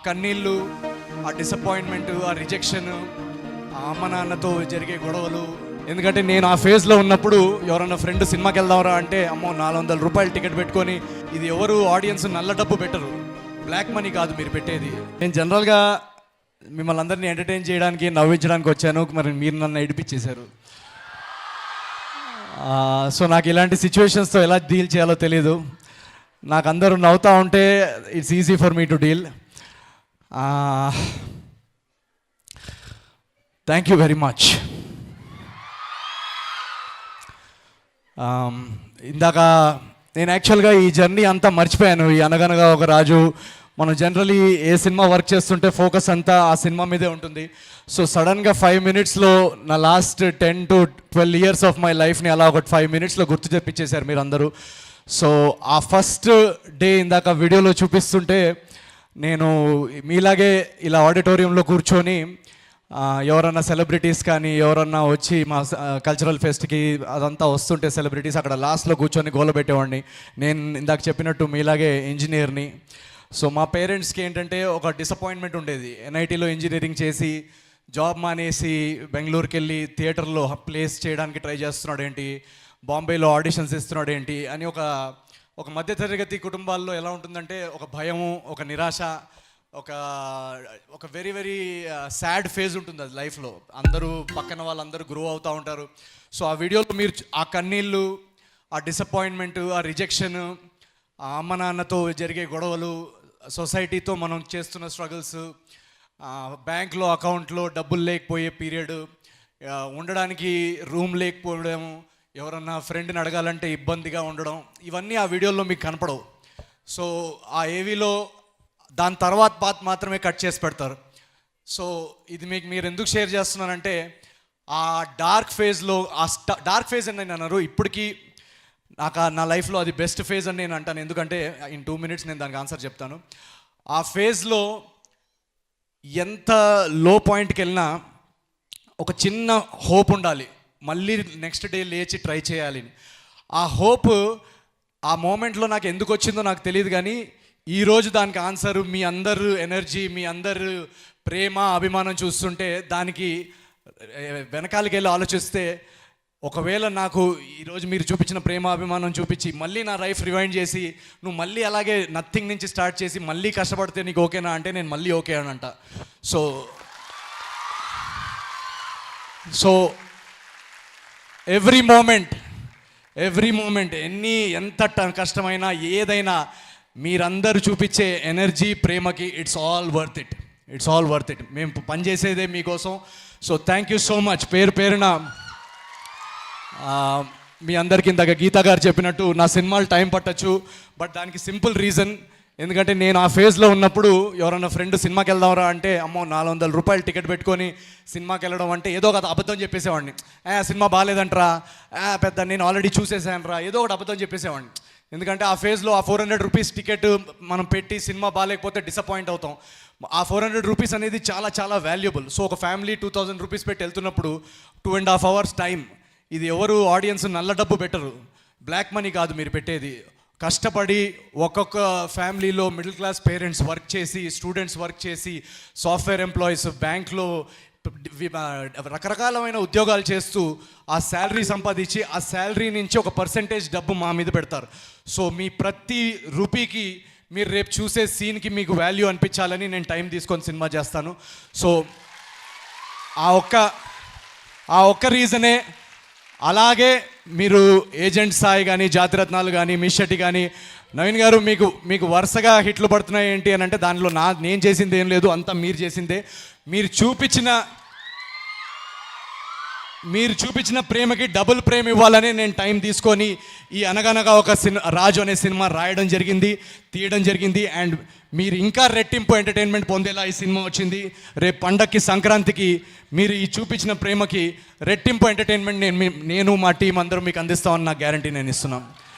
కన్నీళ్ళు, ఆ డిసప్పాయింట్మెంట్, ఆ రిజెక్షన్, ఆ అమ్మ నాన్నతో జరిగే గొడవలు. ఎందుకంటే నేను ఆ ఫేజ్లో ఉన్నప్పుడు ఎవరన్నా ఫ్రెండ్ సినిమాకి వెళ్దాంరా అంటే అమ్మో 400 రూపాయలు టికెట్ పెట్టుకొని, ఇది ఎవరు ఆడియన్స్ నల్ల డబ్బు పెట్టరు, బ్లాక్ మనీ కాదు మీరు పెట్టేది. నేను జనరల్గా మిమ్మల్ని అందరినీ ఎంటర్టైన్ చేయడానికి, నవ్వించడానికి వచ్చాను, మరి మీరు నన్ను ఏడిపించేశారు. సో నాకు ఇలాంటి సిచ్యువేషన్స్తో ఎలా డీల్ చేయాలో తెలియదు. నాకు అందరూ నవ్వుతూ ఉంటే it's easy for me to deal. Thank you very much. ఇందాక నేను యాక్చువల్గా ఈ జర్నీ అంతా మర్చిపోయాను. ఈ అనగనగా ఒక రాజు, మనం జనరలీ ఏ సినిమా వర్క్ చేస్తుంటే ఫోకస్ అంతా ఆ సినిమా మీదే ఉంటుంది. సో సడన్గా 5 minutesలో నా last 10 to 12 years of my లైఫ్ని అలా ఒక 5 minutesలో గుర్తు తెప్పించేశారు మీరు అందరూ. సో ఆ ఫస్ట్ డే ఇందాక వీడియోలో చూపిస్తుంటే నేను మీలాగే ఇలా ఆడిటోరియంలో కూర్చొని ఎవరన్నా సెలబ్రిటీస్ కానీ ఎవరన్నా వచ్చి మా కల్చరల్ ఫెస్ట్కి అదంతా వస్తుంటే సెలబ్రిటీస్ అక్కడ లాస్ట్లో కూర్చొని గోల పెట్టేవాడిని. నేను ఇందాక చెప్పినట్టు మీలాగే ఇంజనీర్ని. సో మా పేరెంట్స్కి ఏంటంటే ఒక డిసప్పాయింట్మెంట్ ఉండేది. ఎన్ఐటీలో ఇంజనీరింగ్ చేసి జాబ్ మానేసి బెంగళూరుకి వెళ్ళి థియేటర్లో ప్లేస్ చేయడానికి ట్రై చేస్తున్నాడు ఏంటి, బాంబేలో ఆడిషన్స్ ఇస్తున్నాడు ఏంటి అని ఒక మధ్యతరగతి కుటుంబాల్లో ఎలా ఉంటుందంటే ఒక భయము, ఒక నిరాశ, ఒక వెరీ వెరీ సాడ్ ఫేజ్ ఉంటుంది అది లైఫ్లో. అందరూ పక్కన వాళ్ళందరూ గ్రో అవుతూ ఉంటారు. సో ఆ వీడియోలో మీరు ఆ కన్నీళ్ళు, ఆ డిసప్పాయింట్మెంట్, ఆ రిజెక్షన్, ఆ అమ్మ నాన్నతో జరిగే గొడవలు, సొసైటీతో మనం చేస్తున్న స్ట్రగుల్స్, బ్యాంక్లో అకౌంట్లో డబ్బులు లేకపోయే పీరియడ్, ఉండడానికి రూమ్ లేకపోవడం, ఎవరన్నా ఫ్రెండ్ని అడగాలంటే ఇబ్బందిగా ఉండడం, ఇవన్నీ ఆ వీడియోలో మీకు కనపడవు. సో ఆ ఏవీలో దాని తర్వాత పాత్ మాత్రమే కట్ చేసి పెడతారు. సో ఇది మీకు మీరు ఎందుకు షేర్ చేస్తున్నానంటే ఆ డార్క్ ఫేజ్లో, డార్క్ ఫేజ్ అని నేను అన్నారు, ఇప్పటికీ నా లైఫ్లో అది బెస్ట్ ఫేజ్ అని నేను అంటాను. ఎందుకంటే ఇన్ 2 minutes నేను దానికి ఆన్సర్ చెప్తాను. ఆ ఫేజ్లో ఎంత లో పాయింట్కి వెళ్ళినా ఒక చిన్న హోప్ ఉండాలి, మళ్ళీ నెక్స్ట్ డే లేచి ట్రై చేయాలి. ఆ హోప్ ఆ మూమెంట్లో నాకు ఎందుకు వచ్చిందో నాకు తెలియదు, కానీ ఈరోజు దానికి ఆన్సర్ మీ అందరు ఎనర్జీ, మీ అందరు ప్రేమ, అభిమానం చూస్తుంటే దానికి వెనకాలకి వెళ్ళి ఆలోచిస్తే, ఒకవేళ నాకు ఈరోజు మీరు చూపించిన ప్రేమ అభిమానం చూపించి మళ్ళీ నా లైఫ్ రివైండ్ చేసి నువ్వు మళ్ళీ అలాగే నథింగ్ నుంచి స్టార్ట్ చేసి మళ్ళీ కష్టపడితే నీకు ఓకేనా అంటే నేను మళ్ళీ ఓకే అని అంట. సో ఎవ్రీ మూమెంట్ ఎంత కష్టమైనా ఏదైనా మీరందరూ చూపించే ఎనర్జీ, ప్రేమకి ఇట్స్ ఆల్ వర్త్ ఇట్. మేము పనిచేసేదే మీకోసం. So thank you so much. పేరున మీ అందరికీ ఇందాక గీతా గారు చెప్పినట్టు నా సినిమాలు టైం పట్టచ్చు, బట్ దానికి సింపుల్ రీజన్. ఎందుకంటే నేను ఆ ఫేజ్లో ఉన్నప్పుడు ఎవరన్నా ఫ్రెండ్ సినిమాకి వెళ్దాంరా అంటే అమ్మో 400 రూపాయలు టికెట్ పెట్టుకొని సినిమాకి వెళ్ళడం అంటే ఏదో ఒక అబద్ధం చెప్పేసేవాడిని. సినిమా బాగాలేదంటరా, పెద్ద నేను ఆల్రెడీ చూసేసానురా, ఏదో ఒకటి అబద్ధం చెప్పేసేవాడిని. ఎందుకంటే ఆ ఫేజ్లో ఆ 400 రూపీస్ టికెట్ మనం పెట్టి సినిమా బాగాలేకపోతే డిసప్పాయింట్ అవుతాం. ఆ 400 రూపీస్ అనేది చాలా చాలా వాల్యుబుల్. సో ఒక ఫ్యామిలీ 2000 రూపీస్ పెట్టి వెళ్తున్నప్పుడు 2.5 hours టైం, ఇది ఎవరు ఆడియన్స్ నల్ల డబ్బు పెట్టరు, బ్లాక్ మనీ కాదు మీరు పెట్టేది. కష్టపడి ఒక్కొక్క ఫ్యామిలీలో మిడిల్ క్లాస్ పేరెంట్స్ వర్క్ చేసి, స్టూడెంట్స్ వర్క్ చేసి, సాఫ్ట్వేర్ ఎంప్లాయీస్, బ్యాంక్లో రకరకాలమైన ఉద్యోగాలు చేస్తూ ఆ శాలరీ సంపాదించి ఆ శాలరీ నుంచి ఒక పర్సెంటేజ్ డబ్బు మా మీద పెడతారు. సో మీ ప్రతి రూపీకి మీరు రేపు చూసే సీన్కి మీకు వాల్యూ అనిపించాలని నేను టైం తీసుకొని సినిమా చేస్తాను. సో ఆ ఒక్క రీజనే. అలాగే మీరు ఏజెంట్ సాయి కానీ, జాతిరత్నాలు కానీ, మిషటి కానీ, నవీన్ గారు మీకు వరుసగా హిట్లు పడుతున్నాయి ఏంటి అని అంటే దానిలో నేను చేసింది ఏం లేదు, అంతా మీరు చేసిందే. మీరు చూపించిన ప్రేమకి డబుల్ ప్రేమ ఇవ్వాలని నేను టైం తీసుకొని ఈ అనగనగా ఒక రాజు అనే సినిమా రాయడం జరిగింది, తీయడం జరిగింది. అండ్ మీరు ఇంకా రెట్టింపు ఎంటర్టైన్మెంట్ పొందేలా ఈ సినిమా వచ్చింది. రేపు పండక్కి, సంక్రాంతికి మీరు ఈ చూపించిన ప్రేమకి రెట్టింపు ఎంటర్టైన్మెంట్ నేను మా టీం అందరూ మీకు అందిస్తామని నా గ్యారంటీ నేను ఇస్తున్నాను.